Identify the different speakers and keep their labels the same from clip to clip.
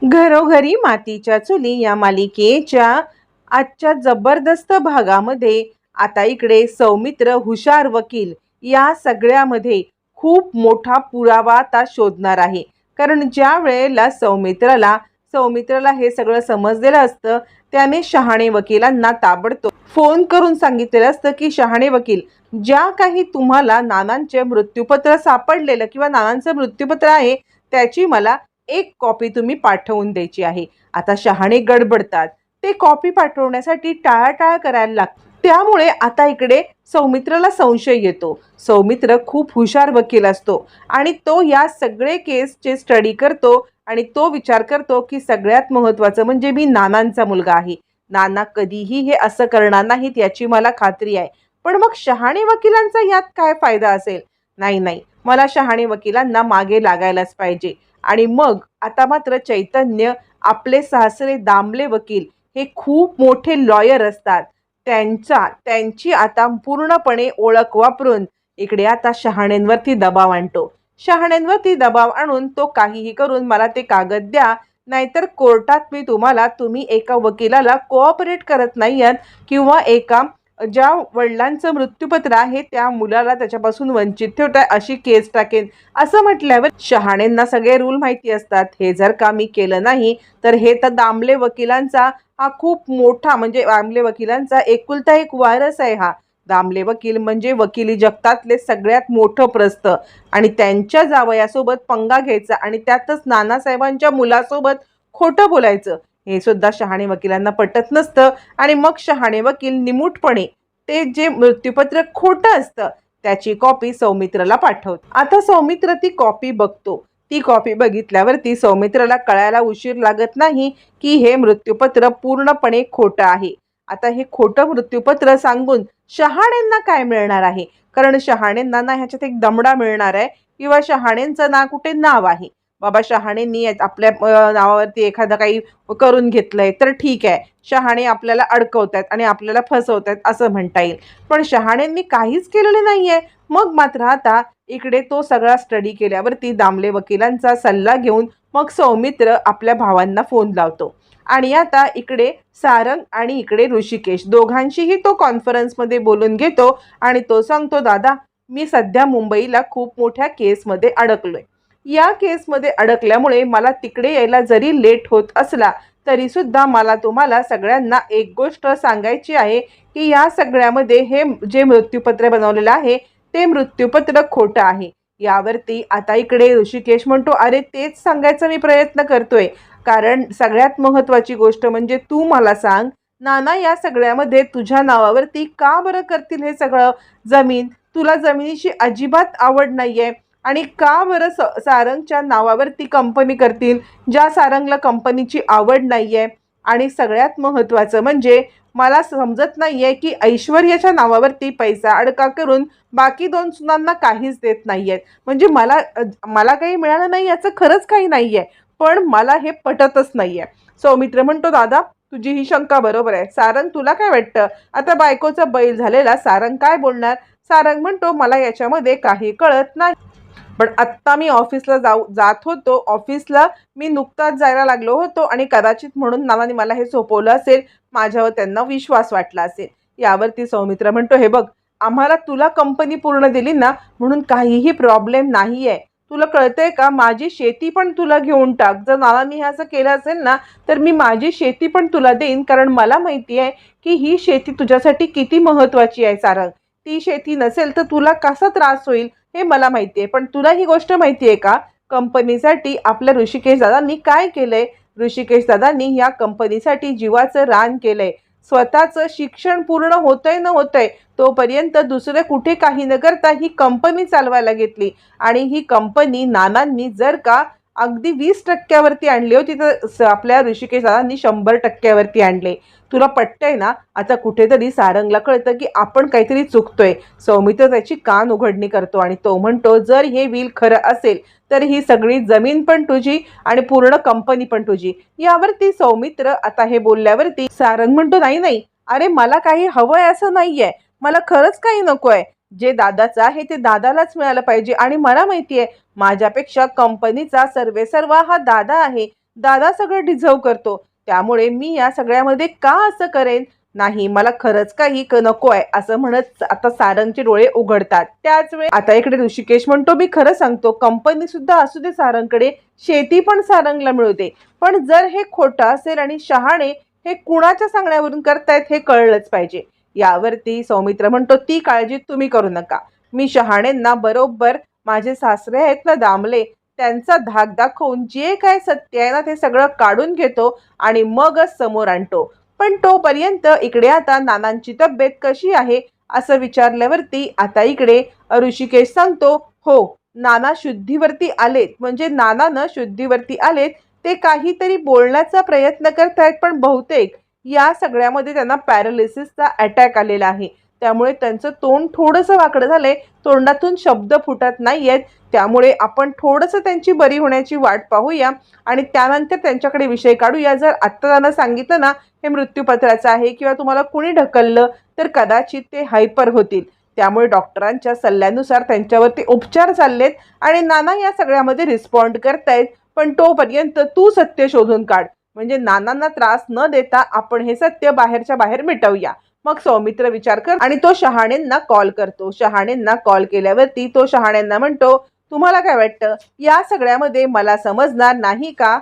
Speaker 1: घरोघरी मातीच्या चुली या मालिकेच्या आजच्या जबरदस्त भागामध्ये आता इकडे सौमित्र हुशार वकील या सगळ्यामध्ये खूप मोठा पुरावा आता शोधणार आहे. कारण ज्या वेळेला सौमित्राला हे सगळं समजलेलं असतं, त्याने शहाणे वकिलांना ताबडतोब फोन करून सांगितलेलं असतं की शहाणे वकील, ज्या काही तुम्हाला नानांचे मृत्यूपत्र सापडलेलं किंवा नानांचं मृत्यूपत्र आहे त्याची मला एक कॉपी तुम्ही पाठवून द्यायची आहे. आता शहाणे गडबडतात. ते कॉपी पाठवण्यासाठी टाळाटाळ करायला लागते. त्यामुळे आता इकडे सौमित्राला संशय येतो. सौमित्र खूप हुशार वकील असतो आणि तो या सगळे केसचे स्टडी करतो आणि तो विचार करतो की सगळ्यात महत्त्वाचं म्हणजे मी नानांचा मुलगा आहे. नाना कधीही हे असं करणार नाहीत याची मला खात्री आहे. पण मग शहाणे वकिलांचा यात काय फायदा असेल? नाही, नाही. मला शहाणे वकिलांना मागे लागायलाच पाहिजे. आणि मग आता मात्र चैतन्य, आपले सासरे दामले वकील हे खूप मोठे लॉयर असतात. त्यांची आता पूर्णपणे ओळख वापरून इकडे आता शहाण्यांवरती दबाव आणतो. शहाण्यांवरती दबाव आणून तो काहीही करून मला ते कागद द्या, नाहीतर कोर्टात मी तुम्ही एका वकिलाला कोऑपरेट करत नाही आहात किंवा एका ज्या वडिलांचं मृत्यूपत्र आहे त्या मुलाला त्याच्यापासून वंचित ठेवताय अशी केस टाकेन, असं म्हटल्यावर शहाणेंना सगळे रूल माहिती असतात. हे जर का मी केलं नाही तर हे तर दामले वकिलांचा हा खूप मोठा म्हणजे दामले वकिलांचा एकुलता एक वारस आहे. हा दामले वकील म्हणजे वकिली जगतातले सगळ्यात मोठं प्रस्थ आणि त्यांच्या जावयासोबत पंगा घ्यायचा आणि त्यातच नानासाहेबांच्या मुलासोबत खोटं बोलायचं, हे सुद्धा शहाणे वकिलांना पटत नसतं. आणि मग शहाणे वकील निमूटपणे ते जे मृत्यूपत्र खोटं असतं त्याची कॉपी सौमित्रला पाठवतो. आता सौमित्र ती कॉपी बघतो. ती कॉपी बघितल्यावरती सौमित्राला कळायला उशीर लागत नाही की हे मृत्यूपत्र पूर्णपणे खोटं आहे. आता हे खोटं मृत्यूपत्र सांगून शहाण्यांना काय मिळणार आहे? कारण शहाण्यांना ना ह्याच्यात एक दमडा मिळणार आहे किंवा शहाण्यांचं ना कुठे नाव आहे. बाबा शहाण्यांनी आपल्या नावावरती एखादं काही करून घेतलंय तर ठीक आहे, शहाणे आपल्याला अडकवतात आणि आपल्याला फसवतात असं म्हणता येईल. पण शहाण्यांनी काहीच केलेलं नाहीये. मग मात्र आता इकडे तो सगळा स्टडी केल्यावरती दामले वकिलांचा सल्ला घेऊन मग सौमित्र आपल्या भावांना फोन लावतो. आणि आता इकडे सारंग आणि इकडे ऋषिकेश दोघांशीही तो कॉन्फरन्समध्ये बोलून घेतो आणि तो सांगतो, दादा मी सध्या मुंबईला खूप मोठ्या केसमध्ये अडकलोय. या केसमध्ये अडकल्यामुळे मला तिकडे यायला जरी लेट होत असला तरी सुद्धा मला तुम्हाला सगळ्यांना एक गोष्ट सांगायची आहे की या सगळ्यामध्ये हे जे मृत्यूपत्र बनवलेलं आहे ते मृत्यूपत्र खोटं आहे. यावरती आता इकडे ऋषिकेश म्हणतो, अरे तेच सांगायचा मी प्रयत्न करतोय. कारण सगळ्यात महत्त्वाची गोष्ट म्हणजे तू मला सांग, नाना या सगळ्यामध्ये तुझ्या नावावरती का बरं करतील हे सगळं जमीन? तुला जमिनीची अजिबात आवड नाहीये आणि का बरं सारंगच्या नावावरती कंपनी करतील, ज्या सारंगला कंपनीची आवड नाहीये? आणि सगळ्यात महत्त्वाचं म्हणजे मला समजत नाहीये की ऐश्वर्याच्या नावावरती पैसा अडका करून बाकी दोन सुनांना काहीच देत नाहीयेत. म्हणजे मला काही मिळालं नाही याचं खरंच काही नाहीये, पण मला हे पटतच नाहीये. सौमित्र म्हणतो, दादा तुझी ही शंका बरोबर आहे. सारंग तुला काय वाटतं? आता बायकोचा बैल झालेला सारंग काय बोलणार? सारंग म्हणतो, मला याच्यामध्ये काही कळत नाही. पण आत्ता मी ऑफिसला जात होतो. ऑफिसला मी नुकताच जायला लागलो होतो आणि कदाचित म्हणून नानाने मला हे सोपवलं असेल. माझ्यावर त्यांना विश्वास वाटला असेल. यावरती सौमित्र म्हणतो, हे बघ, आम्हाला तुला कंपनी पूर्ण दिली ना म्हणून काहीही प्रॉब्लेम नाहीये. तुला कळतंय का? माझी शेती पण तुला घेऊन टाक. जर नानांनी हे असं केलं असेल ना तर मी माझी शेती पण तुला देईन. कारण मला माहिती आहे की ही शेती तुझ्यासाठी किती महत्त्वाची आहे सारंग. ती शेती नसेल तर तुला कसा त्रास होईल हे मला माहिती आहे. पण तुला ही गोष्ट माहिती आहे का, कंपनीसाठी आपल्या ऋषिकेश दादांनी काय केलंय? ऋषिकेश दादांनी या कंपनीसाठी जीवाचं रान केलंय. स्वतःचं शिक्षण पूर्ण होतंय न होतंय तोपर्यंत दुसरं कुठे काही न करता ही कंपनी चालवायला घेतली. आणि ही कंपनी नानांनी जर का अगदी 20% आणली होती तर आपल्या ऋषिकेश दादांनी 100% आणले. तुला पटतंय ना? आता कुठेतरी सारंगला कळतं की आपण काहीतरी चुकतोय. सौमित्र त्याची कान उघडणी करतो आणि तो म्हणतो, जर हे व्हील खरं असेल तर ही सगळी जमीन पण तुझी आणि पूर्ण कंपनी पण तुझी. यावरती सौमित्र आता हे बोलल्यावरती सारंग म्हणतो, नाही नाही, अरे मला काही हवंय असं नाहीये. मला खरंच काही नकोय. जे दादाचं आहे ते दादालाच मिळालं पाहिजे आणि मला माहिती आहे माझ्यापेक्षा कंपनीचा सर्वेसर्वा हा दादा आहे. दादा सगळं डिझर्व करतो, त्यामुळे मी या सगळ्यामध्ये का असं करेन? नाही, मला खरंच काही नको आहे असं म्हणत आता सारंगचे डोळे उघडतात. त्याच वेळी आता इकडे ऋषिकेश म्हणतो, मी खरं सांगतो, कंपनी सुद्धा असू दे सारंगकडे, शेती पण सारंगला मिळते, पण जर हे खोटं असेल आणि शहाणे हे कुणाच्या सांगण्यावरून करतायत हे कळलंच पाहिजे. यावरती सौमित्र म्हणतो, ती काळजी तुम्ही करू नका, मी शहाणेंना बरोबर माझे सासरे आहेत ना दामले, त्यांचा धाक दाखवून जे काय सत्य आहे ना ते सगळं काढून घेतो आणि मगच समोर आणतो. पण तोपर्यंत इकडे आता नानांची तब्येत कशी आहे असं विचारल्यावरती आता इकडे ऋषिकेश सांगतो, हो नाना शुद्धीवरती आलेत, म्हणजे नानानं शुद्धीवरती आलेत, ते काहीतरी बोलण्याचा प्रयत्न करतायत, पण बहुतेक या सगळ्यामध्ये त्यांना पॅरालिसिसचा अटॅक आलेला आहे, त्यामुळे त्यांचं तोंड थोडंसं वाकडं झालंय, तोंडातून शब्द फुटत नाहीयेत, त्यामुळे आपण थोडंसं त्यांची बरी होण्याची वाट पाहूया आणि त्यानंतर त्यांच्याकडे विषय काढूया. जर आत्ता त्यांना सांगितलं ना हे मृत्यूपत्राचं आहे किंवा तुम्हाला कुणी ढकललं तर कदाचित ते हायपर होतील, त्यामुळे डॉक्टरांच्या सल्ल्यानुसार त्यांच्यावरती उपचार चाललेत आणि नाना या सगळ्यामध्ये रिस्पॉन्ड करतायत. पण तोपर्यंत तू सत्य शोधून काढ, म्हणजे नानांना त्रास न देता आपण हे सत्य बाहेरच्या बाहेर मिटवूया. मग सौमित्र विचार कर आणि तो शहाणेंना कॉल करतो. शहाणेंना कॉल केल्यावरती तो शहाणेंना म्हणतो, तुम्हाला काय वाटतं या सगळ्यामध्ये मला समजणार नाही का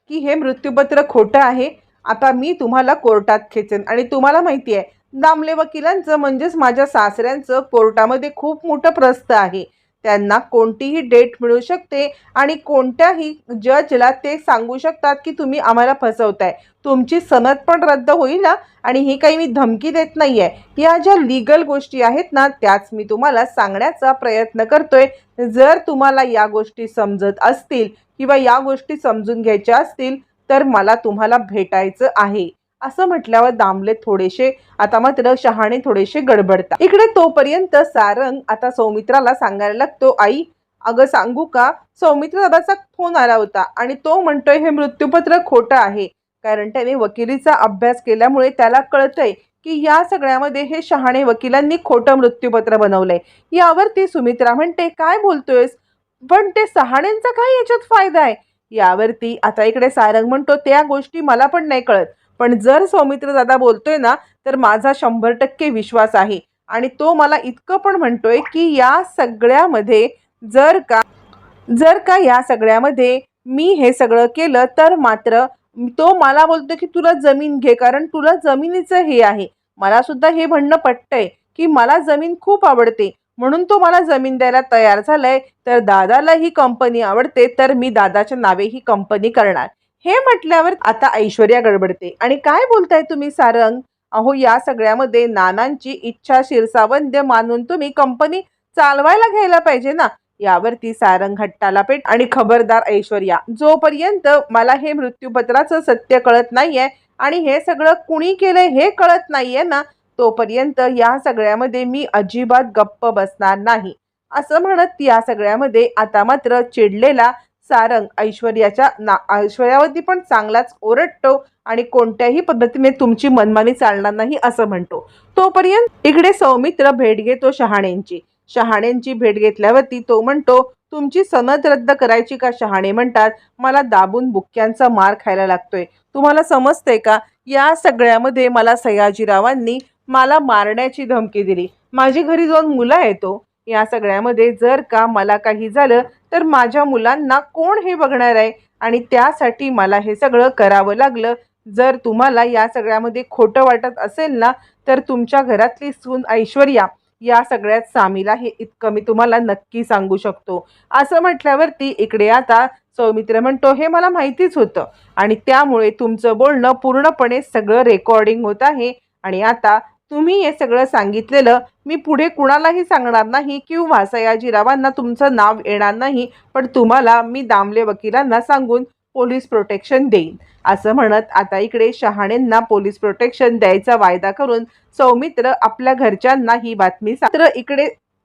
Speaker 1: की हे मृत्यूपत्र खोटं आहे? आता मी तुम्हाला कोर्टात खेचेन आणि तुम्हाला माहिती आहे दामले वकिलांचं म्हणजेच माझ्या सासऱ्यांचं कोर्टामध्ये खूप मोठं प्रस्थ आहे, त्यांना कोणतीही डेट मिळू शकते आणि कोणत्याही जजला ते सांगू शकतात की तुम्ही आम्हाला फसवताय, तुमची सनद पण रद्द होईल ना, आणि ही काही मी धमकी देत नाहीये, या ज्या लीगल गोष्टी आहेत ना त्याच मी तुम्हाला सांगण्याचा प्रयत्न करतोय. जर तुम्हाला या गोष्टी समजत असतील किंवा या गोष्टी समजून घ्यायच्या असतील तर मला तुम्हाला भेटायचं आहे असं म्हटल्यावर दामले थोडेसे आता मात्र शहाणे थोडेसे गडबडतात. इकडे तोपर्यंत सारंग आता सौमित्राला सांगायला लागतो, आई अगं सांगू का, सौमित्र दादाचा फोन आला होता आणि तो म्हणतोय हे मृत्यूपत्र खोटं आहे, कारण त्याने वकिलीचा अभ्यास केल्यामुळे त्याला कळतंय की या सगळ्यामध्ये हे शहाणे वकिलांनी खोटं मृत्यूपत्र बनवलंय. यावरती सुमित्रा म्हणते, काय बोलतोयस, पण ते शहाण्यांचा काय याच्यात फायदा आहे? यावरती आता इकडे सारंग म्हणतो, त्या गोष्टी मला पण नाही कळत, पण जर सौमित्र दादा बोलतोय ना तर माझा 100% विश्वास आहे आणि तो मला इतकं पण म्हणतोय की या सगळ्यामध्ये जर का या सगळ्यामध्ये मी हे सगळं केलं तर मात्र तो मला बोलतो की तुला जमीन घे, कारण तुला जमिनीचं हे आहे. मला सुद्धा हे म्हणणं पटतंय की मला जमीन खूप आवडते, म्हणून तो मला जमीन द्यायला तयार झालाय. तर दादाला ही कंपनी आवडते तर मी दादाच्या नावे ही कंपनी करणार. हे म्हटल्यावर आता ऐश्वर्या गडबडते आणि काय बोलताय तुम्ही सारंग? अहो या सगळ्यामध्ये नानांची इच्छा शिरसावंद्य मानून तुम्ही कंपनी चालवायला घ्यायला पाहिजे ना. यावरती सारंग हट्टाला पेट आणि खबरदार ऐश्वर्या, जोपर्यंत मला हे मृत्यूपत्राचं सत्य कळत नाहीये आणि हे सगळं कुणी केलंय हे कळत नाहीये ना, तोपर्यंत या सगळ्यामध्ये मी अजिबात गप्प बसणार नाही असं म्हणत या सगळ्यामध्ये आता मात्र चिडलेला सारंग ऐश्वर्यावरती पण चांगलाच ओरडतो आणि कोणत्याही पद्धतीने तुमची मनमानी चालणार नाही असं म्हणतो. तोपर्यंत इकडे सौमित्र भेट घेतो शहाण्यांची भेट घेतल्यावरती तो म्हणतो, तुमची सनद रद्द करायची का? शहाणे म्हणतात, मला दाबून बुक्क्यांचा मार खायला लागतोय, तुम्हाला समजतंय का? या सगळ्यामध्ये मला सयाजीरावांनी मला मारण्याची धमकी दिली, माझी घरी 2 मुलं आहेत, या सगळ्यामध्ये जर का मला काही झालं तर माझ्या मुलांना कोण हे बघणार आहे आणि त्यासाठी मला हे सगळं करावं लागलं. जर तुम्हाला या सगळ्यामध्ये खोटं वाटत असेल ना तर तुमच्या घरातली सून ऐश्वर्या या सगळ्यात सामील आहे, इतकं मी तुम्हाला नक्की सांगू शकतो असं म्हटल्यावरती इकडे आता सौमित्र म्हणतो, हे मला माहितीच होतं आणि त्यामुळे तुमचं बोलणं पूर्णपणे सगळं रेकॉर्डिंग होत आहे आणि आता तुम्ही हे सगळं सांगितलेलं मी पुढे कुणालाही सांगणार नाही किंवा सयाजीरावांना तुमचं नाव येणार नाही, पण तुम्हाला मी दामले वकिलांना सांगून पोलीस प्रोटेक्शन देईन असं म्हणत आता इकडे शहाणेंना पोलीस प्रोटेक्शन द्यायचा वायदा करून सौमित्र आपल्या घरच्यांना ही बातमी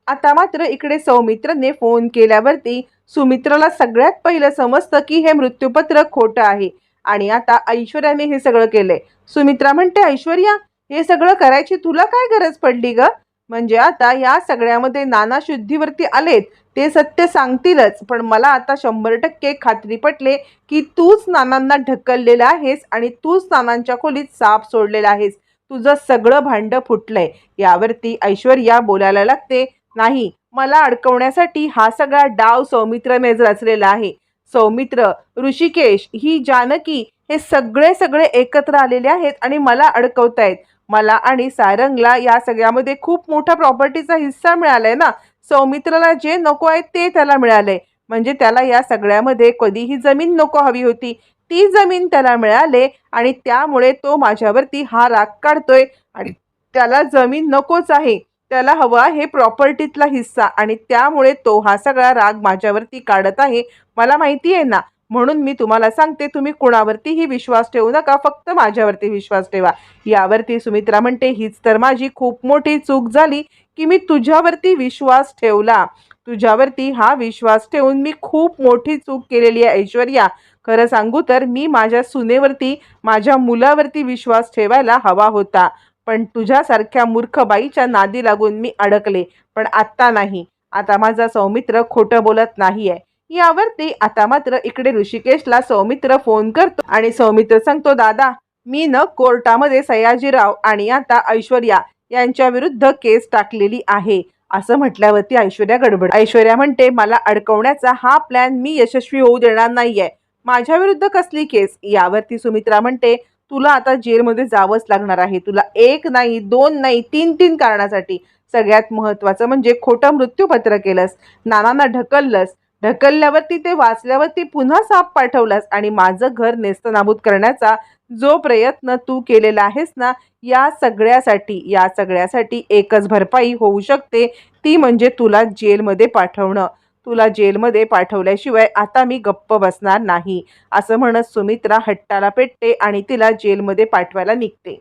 Speaker 1: मात्र इकडे सौमित्रने फोन केल्यावरती सुमित्राला सगळ्यात पहिलं समजतं की हे मृत्यूपत्र खोटं आहे आणि आता ऐश्वर्याने हे सगळं केलंय. सुमित्रा म्हणते, ऐश्वर्या हे सगळं करायची तुला काय गरज पडली ग? म्हणजे आता या सगळ्यामध्ये नाना शुद्धीवरती आलेत, ते सत्य सांगतीलच. पण मला आता 100% खात्री पटले की तूच नानांना ढकललेलं आहेस आणि तूच नानांच्या खोलीत साप सोडलेला आहेस. तुझं सगळं भांडं फुटलंय. यावरती ऐश्वर्या बोलायला लागते, नाही, मला अडकवण्यासाठी हा सगळा डाव सौमित्रने रचलेला आहे. सौमित्र, ऋषिकेश, ही जानकी, हे सगळे सगळे एकत्र आलेले आहेत आणि मला अडकवतायत. मला आणि सारंगला या सगळ्यामध्ये खूप मोठा प्रॉपर्टीचा हिस्सा मिळालाय ना. सौमित्रला जे नको आहे ते त्याला मिळालंय. म्हणजे त्याला या सगळ्यामध्ये कधीही जमीन नको हवी होती, ती जमीन त्याला मिळाले आणि त्यामुळे तो माझ्यावरती हा राग काढतोय. आणि त्याला जमीन नकोच आहे, त्याला हवा आहे प्रॉपर्टीतला हिस्सा आणि त्यामुळे तो हा सगळा राग माझ्यावरती काढत आहे. मला माहिती आहे ना. म्हणून मी तुम्हाला सांगते, तुम्ही कुणावरतीही विश्वास ठेवू नका, फक्त माझ्यावरती विश्वास ठेवा. यावरती सुमित्रा म्हणते, हीच तर माझी खूप मोठी चूक झाली की मी तुझ्यावरती विश्वास ठेवला. तुझ्यावरती हा विश्वास ठेवून मी खूप मोठी चूक केलेली आहे ऐश्वर्या. खरं सांगू तर मी माझ्या सुनेवरती, माझ्या मुलावरती विश्वास ठेवायला हवा होता. पण तुझ्यासारख्या मूर्ख बाईच्या नादी लागून मी अडकले. पण आत्ता नाही. आता माझा सौमित्र खोटं बोलत नाहीये. यावरती आता मात्र इकडे ऋषिकेशला सौमित्र फोन करतो आणि सौमित्र सांगतो, दादा, मी कोर्टामध्ये सयाजीराव आणि आता ऐश्वर्या यांच्या विरुद्ध केस टाकलेली आहे. असं म्हटल्यावरती ऐश्वर्या गडबड. ऐश्वर्या म्हणते, मला अडकवण्याचा हा प्लॅन मी यशस्वी होऊ देणार नाहीये. माझ्या विरुद्ध कसली केस? यावरती सुमित्रा म्हणते, तुला आता जेलमध्ये जावंच लागणार आहे. तुला एक नाही, दोन नाही, तीन तीन कारणासाठी. सगळ्यात महत्वाचं म्हणजे खोटं मृत्यूपत्र केलंस, नानांना ढकललंस, ढकलल्यावरती ते वाचल्यावरती पुन्हा साप पाठवलास आणि माझं घर नेस्तनाबूत करण्याचा जो प्रयत्न तू केलेला आहेस ना, या सगळ्यासाठी एकच भरपाई होऊ शकते, ती म्हणजे तुला जेलमध्ये पाठवणं. तुला जेलमध्ये पाठवल्याशिवाय आता मी गप्प बसणार नाही. असं म्हणत सुमित्रा हट्टाला पेटते आणि तिला जेलमध्ये पाठवायला निघते.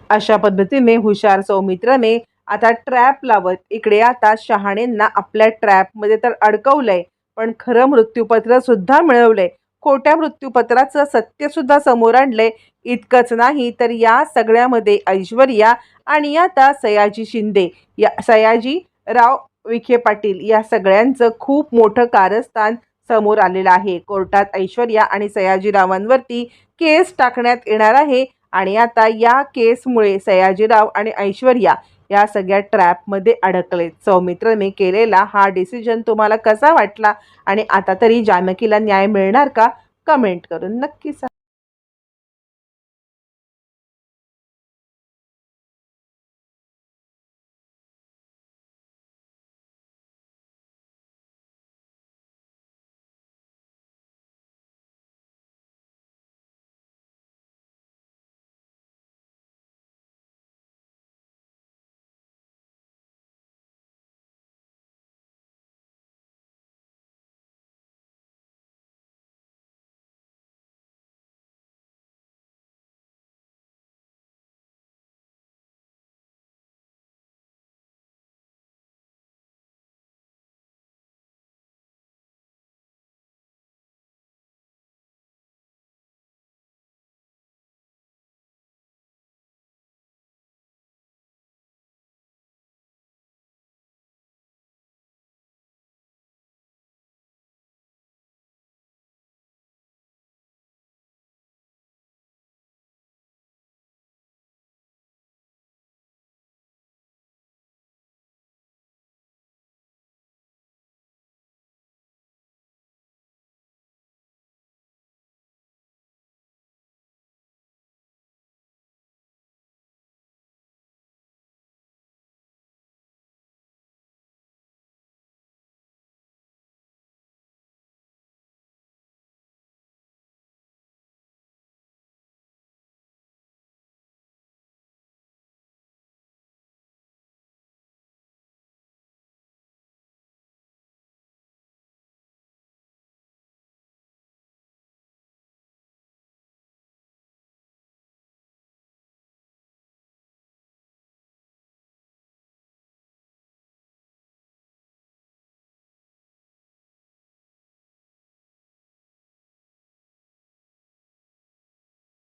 Speaker 1: अशा पद्धतीने हुशार सौमित्रने आता ट्रॅप लावत इकडे आता शहाणेंना आपल्या ट्रॅपमध्ये तर अडकवलंय, पण खरं मृत्यूपत्र सुद्धा मिळवलंय. खोट्या मृत्यूपत्राचं सत्य सुद्धा समोर आणलंय. इतकंच नाही तर या सगळ्यामध्ये ऐश्वर्या आणि आता सयाजी शिंदे, या सयाजीराव विखे पाटील, या सगळ्यांचं खूप मोठं कारस्थान समोर आलेलं आहे. कोर्टात ऐश्वर्या आणि सयाजीरावांवरती केस टाकण्यात येणार आहे आणि आता या केसमुळे सयाजीराव आणि ऐश्वर्या या सगळ्या ट्रॅपमध्ये अडकलेत. सौमित्रने केलेला हा डिसिजन तुम्हाला कसा वाटला आणि आता तरी जानकीला न्याय मिळणार का? कमेंट करून नक्की सांगा.